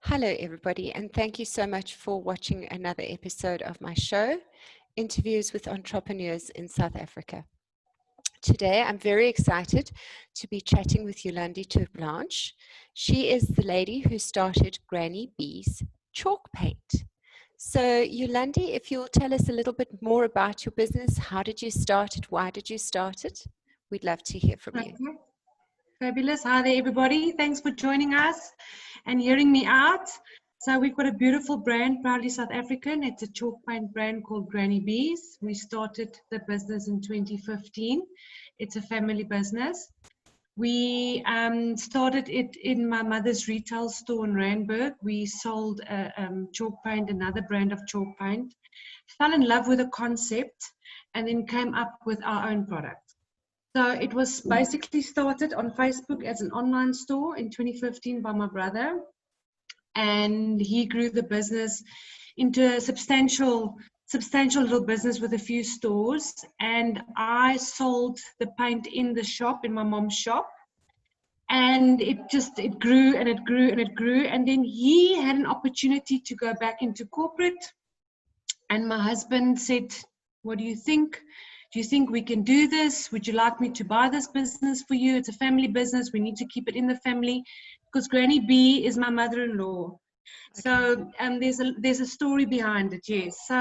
Hello, everybody, and thank you so much for watching another episode of my show, Interviews with Entrepreneurs in South Africa. Today, I'm very excited to be chatting with Yolande Terblanche. She is the lady who started grannyb chalk paint. So, Yolande, if you'll tell us a little bit more about your business, how did you start it? Why did you start it? We'd love to hear from you. Okay. Fabulous. Hi there, everybody. Thanks for joining us and hearing me out. So we've got a beautiful brand, proudly South African. It's a chalk paint brand called grannyb. We started the business in 2015. It's a family business. We started it in my mother's retail store in Randburg. We sold chalk paint, another brand of chalk paint. Fell in love with the concept and then came up with our own product. So it was basically started on Facebook as an online store in 2015 by my brother, and he grew the business into a substantial little business with a few stores, and I sold the paint in the shop, in my mom's shop, and it grew and it grew and it grew, and then he had an opportunity to go back into corporate, and my husband said, "What do you think? Do you think we can do this? Would you like me to buy this business for you? It's a family business. We need to keep it in the family," because grannyb is my mother-in-law. Okay. So there's a story behind it, yes. So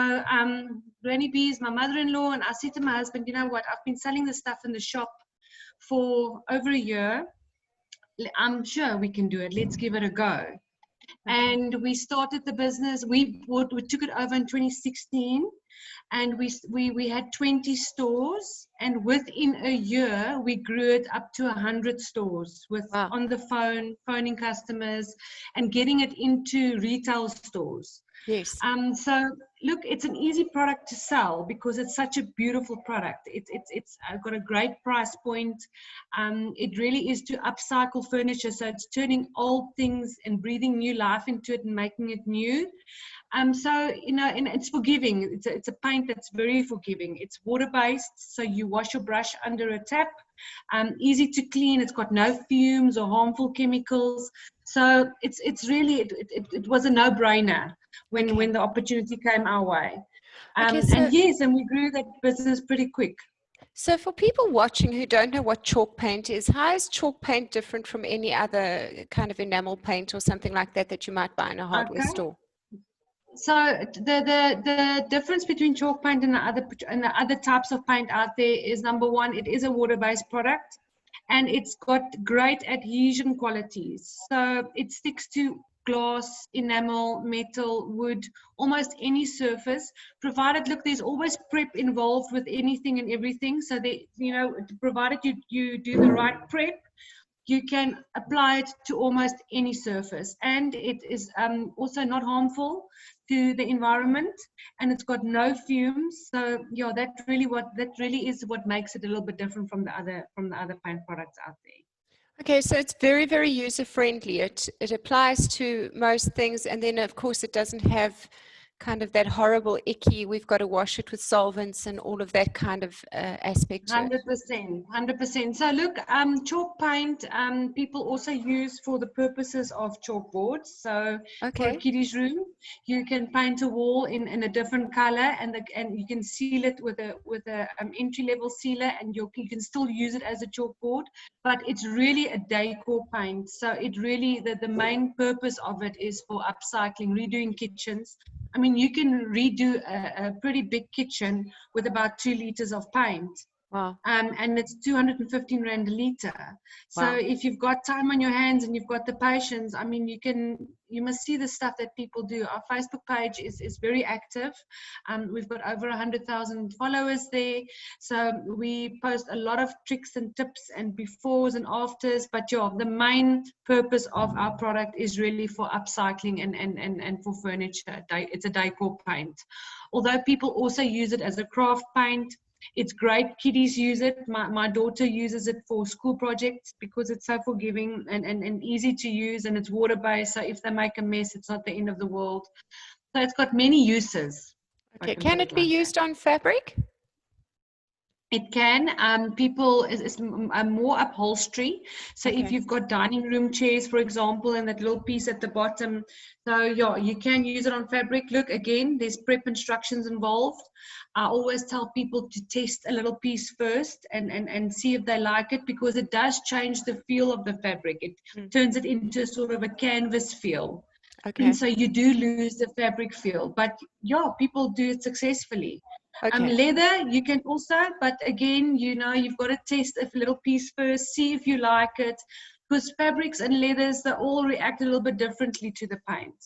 grannyb is my mother-in-law, and I said to my husband, "You know what? I've been selling this stuff in the shop for over a year. I'm sure we can do it. Let's give it a go." Okay. And we started the business. We took it over in 2016. And we had 20 stores, and within a year we grew it up to 100 stores with wow. On the phone, phoning customers and getting it into retail stores. Yes. So look, it's an easy product to sell because it's such a beautiful product. It's got a great price point. It really is to upcycle furniture, so it's turning old things and breathing new life into it and making it new. So, you know, and it's forgiving. It's a paint that's very forgiving. It's water-based, so you wash your brush under a tap. Easy to clean. It's got no fumes or harmful chemicals. So it was a no-brainer when the opportunity came our way. And we grew that business pretty quick. So for people watching who don't know what chalk paint is, how is chalk paint different from any other kind of enamel paint or something like that you might buy in a hardware store? So the difference between chalk paint and the other types of paint out there is, number one, it is a water-based product, and it's got great adhesion qualities. So it sticks to glass, enamel, metal, wood, almost any surface, provided, look, there's always prep involved with anything and everything. So provided you do the right prep, you can apply it to almost any surface, and it is also not harmful to the environment, and it's got no fumes. So yeah, that really is what makes it a little bit different from the other paint products out there. Okay, so it's very, very user friendly. It applies to most things, and then of course it doesn't have kind of that horrible icky, we've got to wash it with solvents and all of that kind of aspect to 100%. So look, chalk paint people also use for the purposes of chalkboards. So for a kiddie's room, you can paint a wall in a different color, and you can seal it with a entry-level sealer, and you can still use it as a chalkboard. But it's really a decor paint. So it really, the main purpose of it is for upcycling, redoing kitchens. I mean, you can redo a pretty big kitchen with about 2 liters of paint. Wow. And it's 215 Rand a liter. So wow. If you've got time on your hands and you've got the patience, I mean, you must see the stuff that people do. Our Facebook page is very active. We've got over 100,000 followers there. So we post a lot of tricks and tips and befores and afters. But yeah, the main purpose of our product is really for upcycling and for furniture. It's a decor paint. Although people also use it as a craft paint. It's great. Kiddies use it. My daughter uses it for school projects because it's so forgiving and easy to use, and it's water-based. So if they make a mess, it's not the end of the world. So it's got many uses. Okay. Can it be used on fabric? It can. People is more upholstery. So if Okay. you've got dining room chairs, for example, and that little piece at the bottom, so yeah, you can use it on fabric. Look, again, there's prep instructions involved. I always tell people to test a little piece first and see if they like it, because it does change the feel of the fabric. It Mm. turns it into sort of a canvas feel. Okay. So you do lose the fabric feel, but yeah, people do it successfully. Okay. Leather, you can also, but again, you've got to test a little piece first, see if you like it, because fabrics and leathers, they all react a little bit differently to the paint.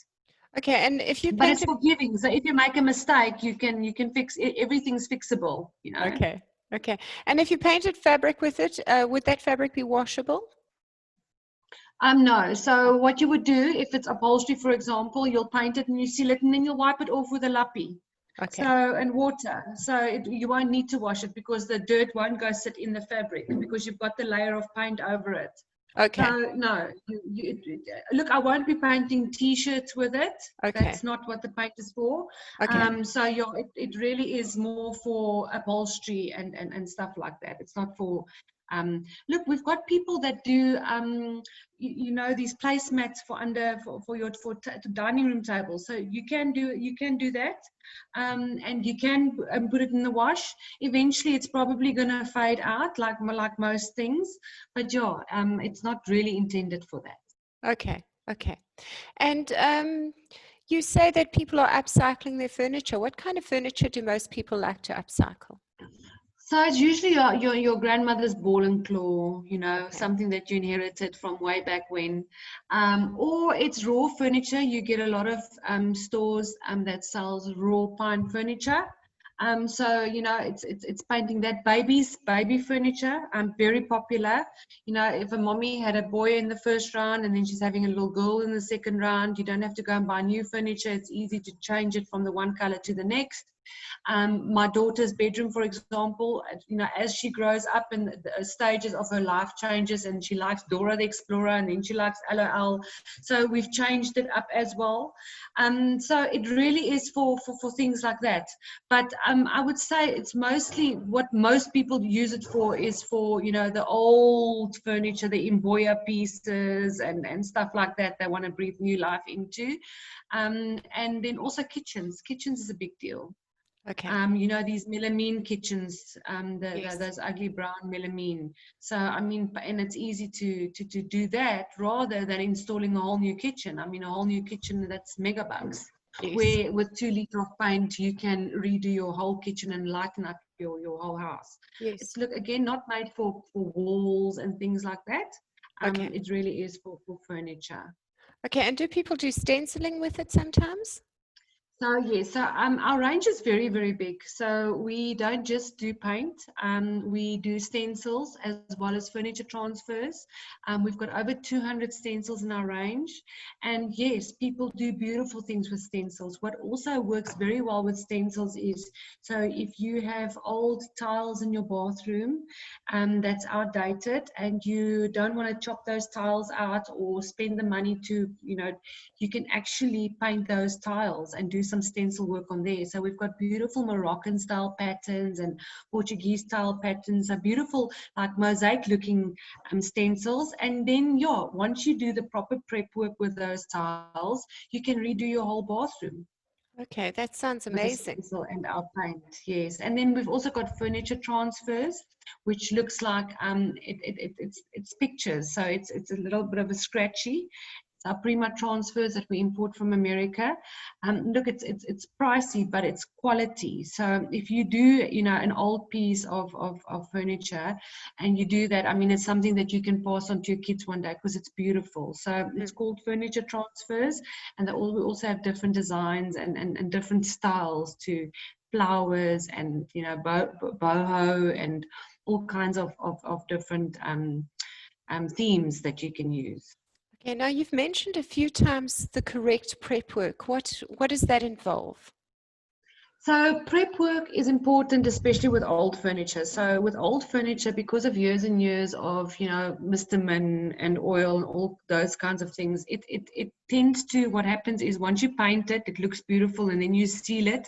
Okay. And if you But it's painted, forgiving. So if you make a mistake, you can fix it. Everything's fixable. okay. Okay. And if you painted fabric with it, would that fabric be washable? No. So what you would do, if it's upholstery, for example, you'll paint it and you seal it, and then you'll wipe it off with a lappy. So, Okay. and water. So you won't need to wash it, because the dirt won't go sit in the fabric, because you've got the layer of paint over it. Okay. So no, look, I won't be painting T-shirts with it. Okay. That's not what the paint is for. Okay. So yeah, it really is more for upholstery and stuff like that. It's not for. Look, we've got people that do these placemats for your dining room table. So you can do that, and you can put it in the wash. Eventually, it's probably going to fade out, like most things. But yeah, it's not really intended for that. Okay. Okay. And you say that people are upcycling their furniture. What kind of furniture do most people like to upcycle? So it's usually your grandmother's ball and claw, Okay. something that you inherited from way back when, or it's raw furniture. You get a lot of stores that sells raw pine furniture. So it's painting that baby furniture, very popular. If a mommy had a boy in the first round and then she's having a little girl in the second round, you don't have to go and buy new furniture. It's easy to change it from the one color to the next. My daughter's bedroom, for example, as she grows up and the stages of her life changes, and she likes Dora the Explorer, and then she likes LOL. So we've changed it up as well. So it really is for things like that. But I would say it's mostly what most people use it for is for, the old furniture, the Imboya pieces and stuff like that they want to breathe new life into. And then also kitchens. Kitchens is a big deal. Okay. These melamine kitchens, Yes. those ugly brown melamine. So, and it's easy to do that rather than installing a whole new kitchen. A whole new kitchen, that's mega bucks. Yes. Where with 2 liters of paint, you can redo your whole kitchen and lighten up your whole house. Yes. It's, look, again, not made for walls and things like that. Okay. It really is for furniture. Okay. And do people do stenciling with it sometimes? So yes, so our range is very, very big. So we don't just do paint, we do stencils as well as furniture transfers. We've got over 200 stencils in our range. And yes, people do beautiful things with stencils. What also works very well with stencils is, so if you have old tiles in your bathroom that's outdated and you don't want to chop those tiles out or spend the money to, you can actually paint those tiles and do some stencil work on there. So we've got beautiful Moroccan style patterns and Portuguese style patterns, are beautiful, like mosaic looking stencils. And then once you do the proper prep work with those tiles, you can redo your whole bathroom Okay. That sounds with a amazing. stencil and our paint. Yes. And then we've also got furniture transfers, which looks like it's pictures. So it's a little bit of a scratchy. Our Prima transfers that we import from America. Look, it's pricey, but it's quality. So if you do, an old piece of furniture and you do that, it's something that you can pass on to your kids one day because it's beautiful. So it's called furniture transfers, and we also have different designs and different styles to flowers and, boho and all kinds of different themes that you can use. Okay. Now you've mentioned a few times the correct prep work. What does that involve? So prep work is important, especially with old furniture. So with old furniture, because of years and years of, Mr. Min and oil and all those kinds of things, it tends to, what happens is once you paint it, it looks beautiful, and then you seal it,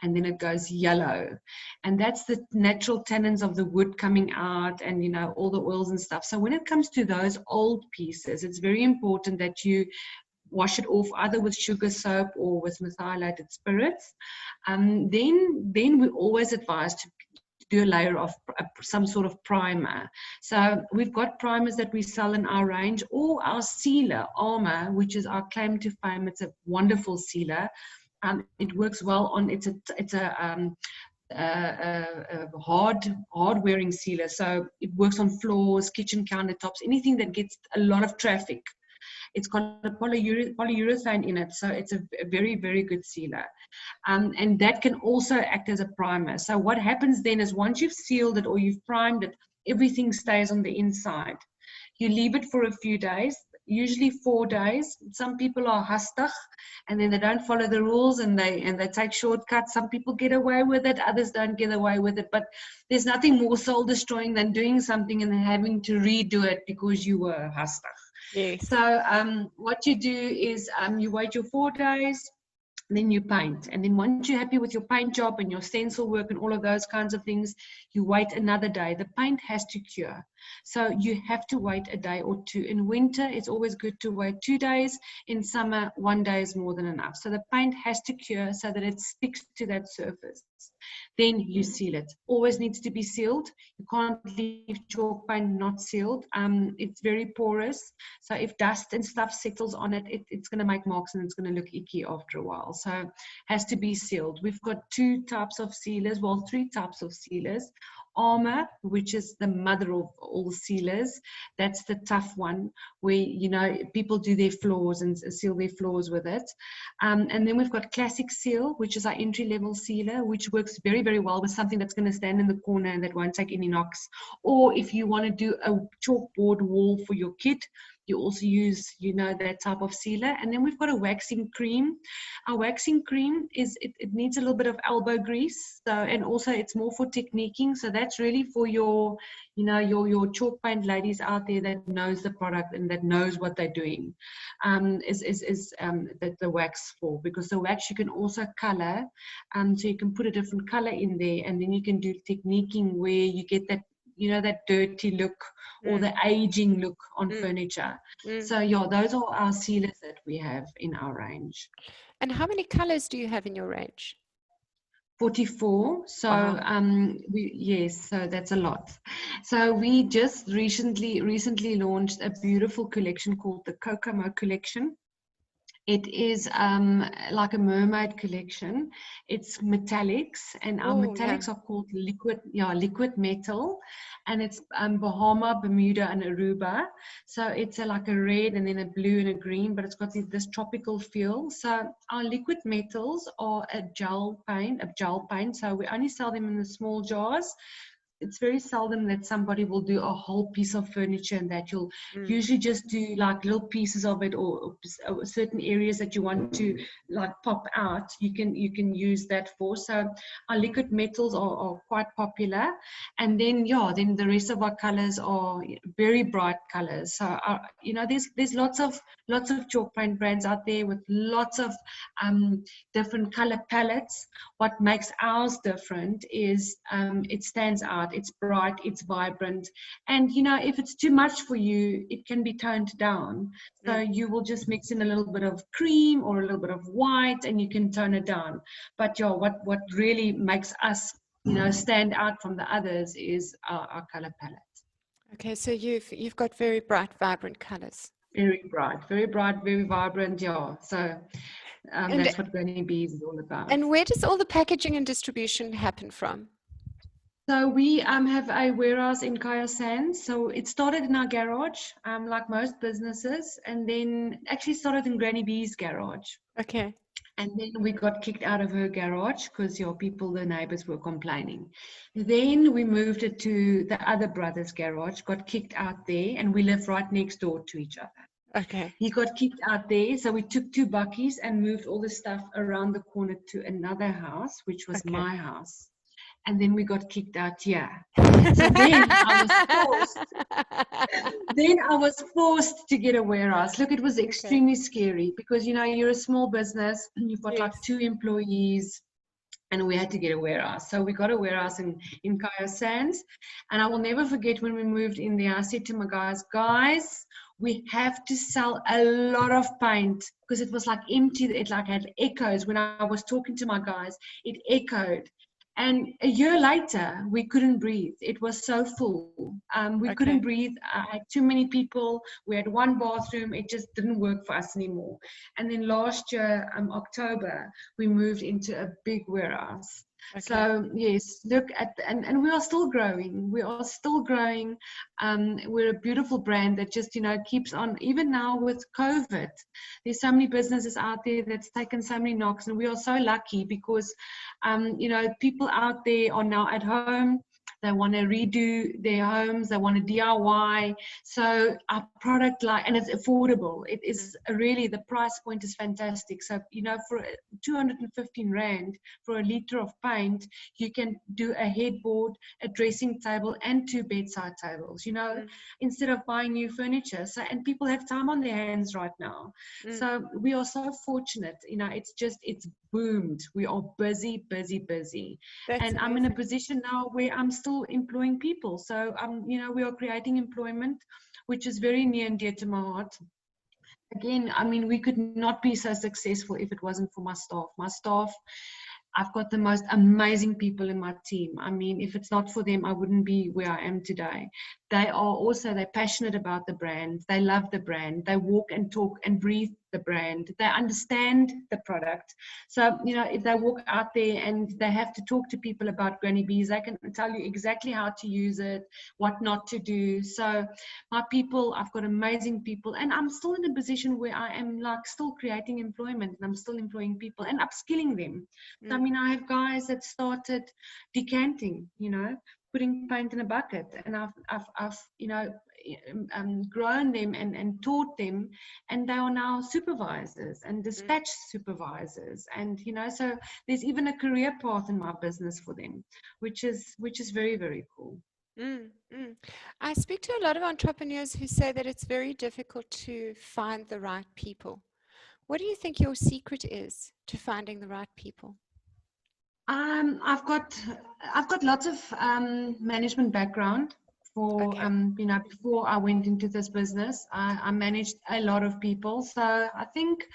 and then it goes yellow. And that's the natural tannins of the wood coming out, and you know, all the oils and stuff. So when it comes to those old pieces, it's very important that you wash it off either with sugar soap or with methylated spirits. Then we always advise to do a layer of some sort of primer. So we've got primers that we sell in our range, or our sealer, Armor, which is our claim to fame. It's a wonderful sealer. It works well on, it's a hard wearing sealer. So it works on floors, kitchen countertops, anything that gets a lot of traffic. It's got a polyurethane in it, so it's a very, very good sealer. And that can also act as a primer. So what happens then is once you've sealed it or you've primed it, everything stays on the inside. You leave it for a few days, usually 4 days. Some people are hastig, and then they don't follow the rules, and they take shortcuts. Some people get away with it, others don't get away with it. But there's nothing more soul destroying than doing something and then having to redo it because you were hastig. Yes. So what you do is you wait your 4 days, then you paint. And then once you're happy with your paint job and your stencil work and all of those kinds of things, you wait another day. The paint has to cure. So you have to wait a day or two. In winter, it's always good to wait 2 days. In summer, 1 day is more than enough. So the paint has to cure so that it sticks to that surface. Then you seal it. Always needs to be sealed. You can't leave chalk paint not sealed. It's very porous. So if dust and stuff settles on it, it's going to make marks and it's going to look icky after a while. So has to be sealed. We've got 2 types of sealers, well, 3 types of sealers. Armor, which is the mother of all sealers. That's the tough one where, you know, people do their floors and seal their floors with it. And then we've got Classic Seal, which is our entry-level sealer, which works very, very well with something that's going to stand in the corner and that won't take any knocks. Or if you want to do a chalkboard wall for your kit, you also use, you know, that type of sealer. And then we've got a waxing cream. Our waxing cream is, it needs a little bit of elbow grease. So, and also it's more for techniquing. So that's really for your, you know, your chalk paint ladies out there that knows the product and that knows what they're doing, that the wax for, because the wax you can also color. So you can put a different color in there, and then you can do techniquing where you get that, you know, that dirty look or the aging look on furniture. So yeah, those are our sealers that we have in our range. And how many colors do you have in your range? 44. So wow. Yes, so that's a lot. So we just recently launched a beautiful collection called the Kokomo collection. It is like a mermaid collection. It's metallics, and our metallics are called liquid metal, and it's Bahama, Bermuda, and Aruba. So it's like a red and then a blue and a green, but it's got this tropical feel. So our liquid metals are a gel paint. So we only sell them in the small jars. It's very seldom that somebody will do a whole piece of furniture, and that you'll usually just do like little pieces of it, or certain areas that you want to like pop out. You can use that for. So our liquid metals are quite popular, and then then the rest of our colors are very bright colors. So you know, there's lots of chalk paint brands out there with lots of different color palettes. What makes ours different is it stands out. It's bright, it's vibrant, and you know, if it's too much for you, it can be toned down. So you will just mix in a little bit of cream or a little bit of white, and you can tone it down. But what really makes us, you know, stand out from the others is our color palette. Okay, so you've got very bright, vibrant colors. Very bright, very vibrant. Yeah. So that's what grannyb is all about. And where does all the packaging and distribution happen from? So we have a warehouse in Kaya Sands. So it started in our garage, like most businesses, and then actually started in Granny B's garage. Okay. And then we got kicked out of her garage because the neighbors were complaining. Then we moved it to the other brother's garage, got kicked out there, and we live right next door to each other. Okay. He got kicked out there, so we took 2 buckies and moved all the stuff around the corner to another house, which was my house. And then we got kicked out here. So then I was forced to get a warehouse. Look, it was extremely scary because, you know, you're a small business, you've got like 2 employees, and we had to get a warehouse. So we got a warehouse in Kaya Sands. And I will never forget when we moved in there, I said to my guys, we have to sell a lot of paint, because it was like empty. It like had echoes. When I was talking to my guys, it echoed. And a year later, we couldn't breathe. It was so full. We couldn't breathe. I had too many people. We had one bathroom. It just didn't work for us anymore. And then last year, October, we moved into a big warehouse. So yes, look at, and we are still growing. We are still growing. We're a beautiful brand that just, keeps on, even now with COVID. There's so many businesses out there that's taken so many knocks, and we are so lucky because, people out there are now at home. They want to redo their homes. They want to DIY. So our product and it's affordable. It is really, the price point is fantastic. So, for 215 Rand for a liter of paint, you can do a headboard, a dressing table, and 2 bedside tables, instead of buying new furniture. So, and people have time on their hands right now. So we are so fortunate, it's boomed. We are busy. That's and amazing. I'm in a position now where I'm still employing people. So, we are creating employment, which is very near and dear to my heart. Again, we could not be so successful if it wasn't for my staff. My staff, I've got the most amazing people in my team. If it's not for them, I wouldn't be where I am today. They're passionate about the brand. They love the brand. They walk and talk and breathe the brand. They understand the product. So, if they walk out there and they have to talk to people about Granny Bees, they can tell you exactly how to use it, what not to do. So my people, I've got amazing people, and I'm still in a position where I am still creating employment, and I'm still employing people and upskilling them. So, I have guys that started decanting, putting paint in a bucket, and I've grown them and taught them, and they are now supervisors and dispatch supervisors, and so there's even a career path in my business for them, which is very, very cool. I speak to a lot of entrepreneurs who say that it's very difficult to find the right people. What do you think your secret is to finding the right people? I've got lots of management background. Before I went into this business, I managed a lot of people. So I think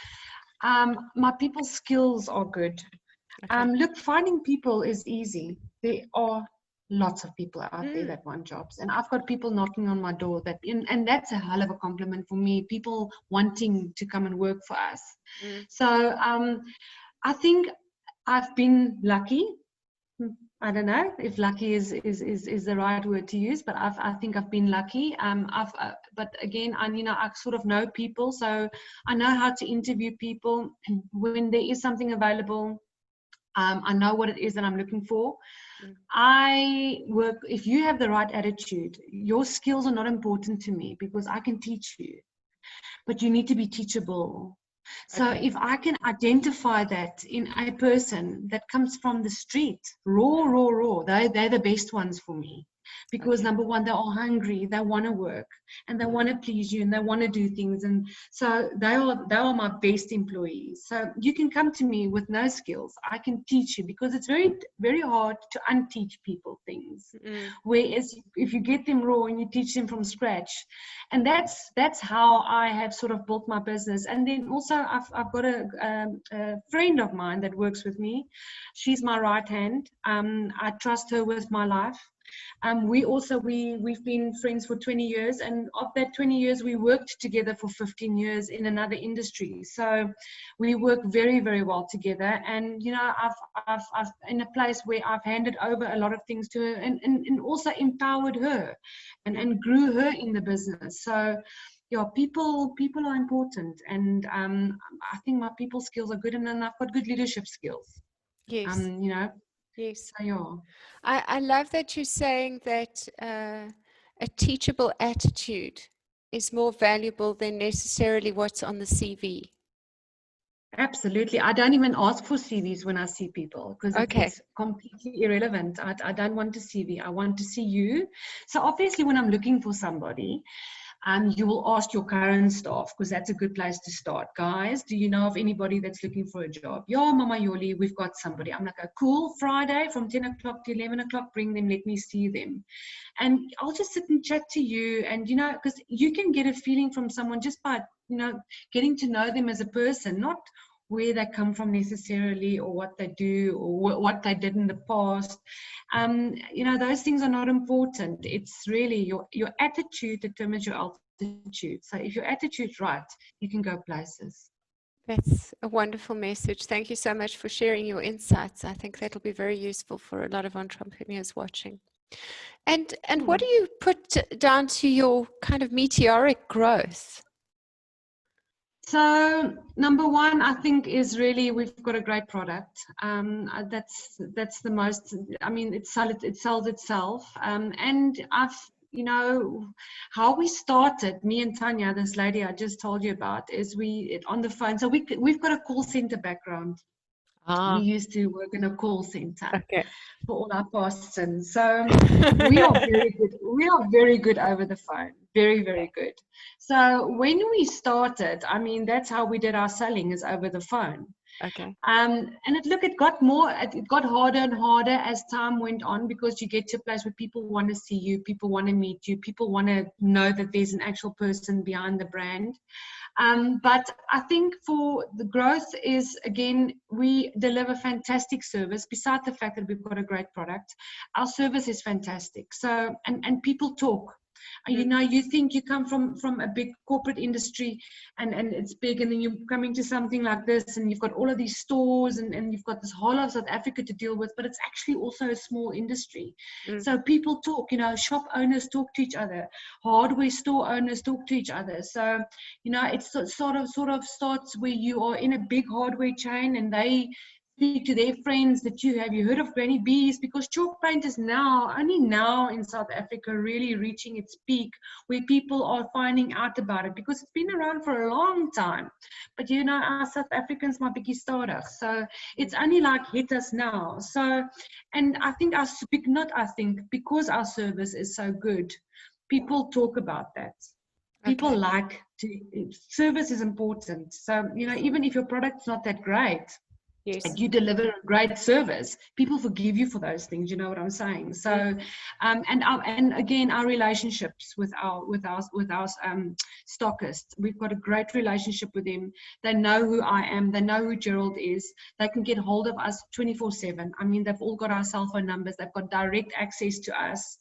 my people skills are good. Look, finding people is easy. There are lots of people out there that want jobs, and I've got people knocking on my door and that's a hell of a compliment for me. People wanting to come and work for us. So I think I've been lucky. I don't know if lucky is the right word to use, but I think I've been lucky. But again, I sort of know people, so I know how to interview people when there is something available. I know what it is that I'm looking for. If you have the right attitude, your skills are not important to me because I can teach you, but you need to be teachable. So if I can identify that in a person that comes from the street, raw, they're the best ones for me. Because number one, they are hungry, they want to work, and they want to please you, and they want to do things, and so they are my best employees. So you can come to me with no skills, I can teach you, because it's very, very hard to unteach people things. Whereas if you get them raw and you teach them from scratch, and that's how I have sort of built my business. And then also I've got a friend of mine that works with me. She's my right hand. I trust her with my life. We've been friends for 20 years, and of that 20 years, we worked together for 15 years in another industry. So we work very, very well together. And I've in a place where I've handed over a lot of things to her, and also empowered her, and grew her in the business. So yeah, people are important, and I think my people skills are good, and then I've got good leadership skills. Yes. Yes. So, yeah. I love that you're saying that a teachable attitude is more valuable than necessarily what's on the CV. Absolutely. I don't even ask for CVs when I see people, because it's completely irrelevant. I don't want a CV. I want to see you. So obviously when I'm looking for somebody, You will ask your current staff, because that's a good place to start. Guys, do you know of anybody that's looking for a job? Yeah, Mama Yoli, we've got somebody. I'm like, oh, cool, Friday from 10 o'clock to 11 o'clock, bring them, let me see them. And I'll just sit and chat to you. And, you know, because you can get a feeling from someone just by, you know, getting to know them as a person, not where they come from necessarily, or what they do, or what they did in the past. You know, those things are not important. It's really your attitude determines your altitude. So if your attitude's right, you can go places. That's a wonderful message. Thank you so much for sharing your insights. I think that'll be very useful for a lot of entrepreneurs watching. And what do you put down to your kind of meteoric growth? So number one, I think, is really we've got a great product. That's the most. I mean, it sells itself. And I've, you know, how we started. Me and Tanya, this lady I just told you about, is on the phone. So we've got a call center background. We used to work in a call center. Okay. For all our past sins. So we are very good. We are very good over the phone. Very, very good. So when we started, I mean, that's how we did our selling, is over the phone. Okay. And it got harder and harder as time went on, because you get to a place where people want to see you, people want to meet you, people want to know that there's an actual person behind the brand. But I think for the growth is, again, we deliver fantastic service. Besides the fact that we've got a great product, our service is fantastic. So, and people talk. You know, you think you come from a big corporate industry and it's big, and then you're coming to something like this, and you've got all of these stores, and you've got this whole of South Africa to deal with, but it's actually also a small industry. So people talk, you know, shop owners talk to each other, hardware store owners talk to each other. So, you know, it's sort of starts where you are in a big hardware chain, and they speak to their friends that you heard of Granny B's, because chalk paint is only now in South Africa really reaching its peak, where people are finding out about it, because it's been around for a long time. But you know, our South Africans maar bietjie stadig, so it's only like hit us now. So, and I think because our service is so good, people talk about that. People like service is important. So, you know, even if your product's not that great, yes, and you deliver a great service, people forgive you for those things. You know what I'm saying? So, and again, our relationships with our stockists, we've got a great relationship with them. They know who I am. They know who Gerald is. They can get hold of us 24/7. I mean, they've all got our cell phone numbers. They've got direct access to us.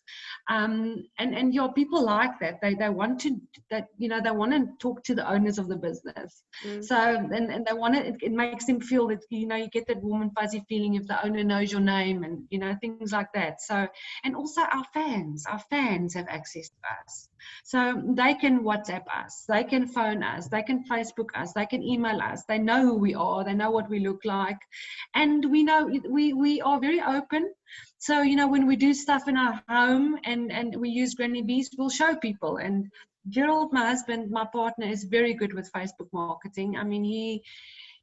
And yeah, people like that. They want to, that, you know, they want to talk to the owners of the business. So, and they want to, it makes them feel that, you know, you get that warm and fuzzy feeling if the owner knows your name, and, you know, things like that. So, and also our fans have access to us. So they can WhatsApp us, they can phone us, they can Facebook us, they can email us. They know who we are, they know what we look like. And we know we are very open. So, you know, when we do stuff in our home and we use Granny B's, we'll show people. And Gerald, my husband, my partner, is very good with Facebook marketing. I mean,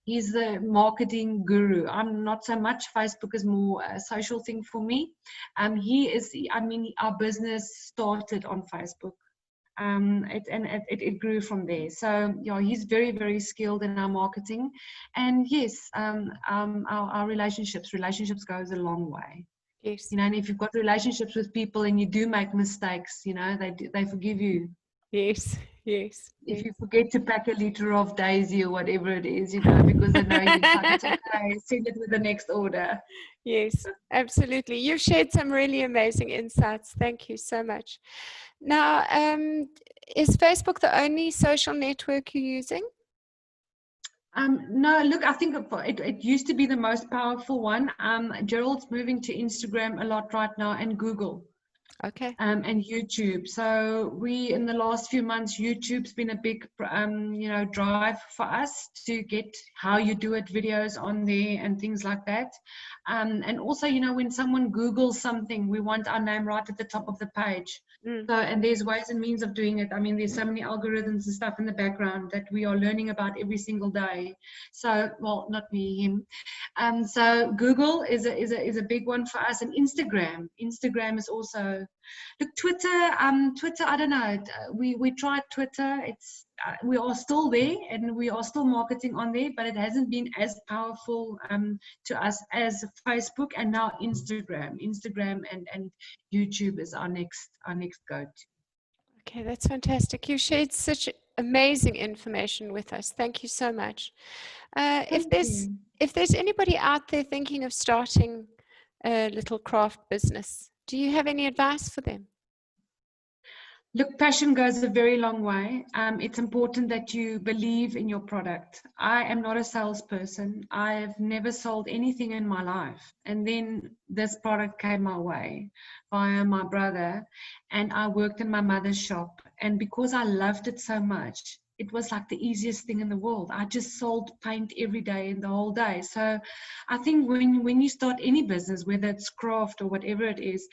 he's the marketing guru. I'm not so much. Facebook is more a social thing for me. Our business started on Facebook. It grew from there. So yeah, he's very, very skilled in our marketing. And yes, our relationships goes a long way. yes, You know, and if you've got relationships with people and you do make mistakes, you know, they forgive you. yes. If you forget to pack a liter of Daisy or whatever it is, you know, because they know you, it's okay, send it with the next order. Yes, absolutely. You've shared some really amazing insights. Thank you so much. Now, is Facebook the only social network you're using? No, look, I think it used to be the most powerful one. Gerald's moving to Instagram a lot right now, and Google. Okay. And YouTube. So in the last few months, YouTube's been a big, drive for us to get how you do it videos on there and things like that. And also, you know, when someone Googles something, we want our name right at the top of the page. So, and there's ways and means of doing it. I mean, there's so many algorithms and stuff in the background that we are learning about every single day. So, well, not me, him. So Google is a big one for us, and Instagram is also So, look, Twitter. I don't know. We tried Twitter. It's we are still there, and we are still marketing on there, but it hasn't been as powerful to us as Facebook, and now Instagram and YouTube is our next go-to. Okay, that's fantastic. You shared such amazing information with us. Thank you so much. Thank you. If there's anybody out there thinking of starting a little craft business, do you have any advice for them? Look, passion goes a very long way. It's important that you believe in your product. I am not a salesperson. I've never sold anything in my life. And then this product came my way via my brother, and I worked in my mother's shop. And because I loved it so much, it was like the easiest thing in the world. I just sold paint every day and the whole day. So I think when you start any business, whether it's craft or whatever it is,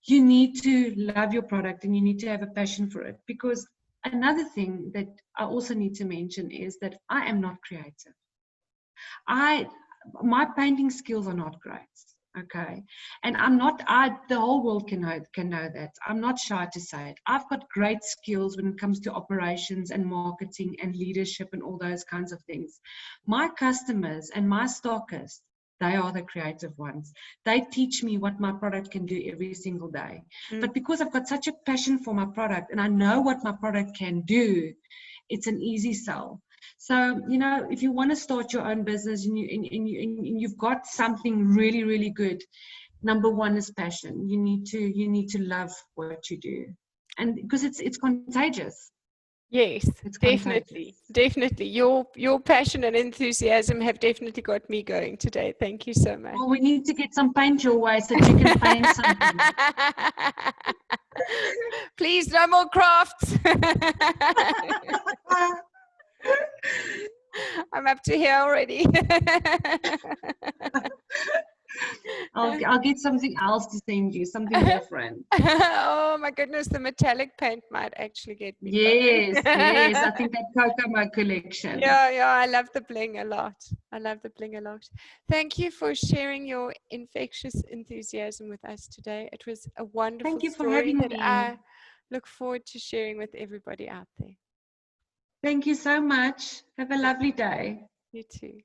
you need to love your product and you need to have a passion for it. Because another thing that I also need to mention is that I am not creative. My painting skills are not great. Okay. And the whole world can know that. I'm not shy to say it. I've got great skills when it comes to operations and marketing and leadership and all those kinds of things. My customers and my stockers, they are the creative ones. They teach me what my product can do every single day. But because I've got such a passion for my product and I know what my product can do, it's an easy sell. So, if you want to start your own business and you've got something really, really good, number one is passion. You need to love what you do. And because it's contagious. Yes, It's definitely. contagious. Definitely. Your passion and enthusiasm have definitely got me going today. Thank you so much. Well, we need to get some paint your way so you can paint something. Please, no more crafts. I'm up to here already. I'll get something else to send you, something different. Oh my goodness, the metallic paint might actually get me. Yes, yes. I think that Kokomo collection. Yeah, I love the bling a lot. Thank you for sharing your infectious enthusiasm with us today. It was a wonderful Thank you for story having that me. I look forward to sharing with everybody out there. Thank you so much. Have a lovely day. You too.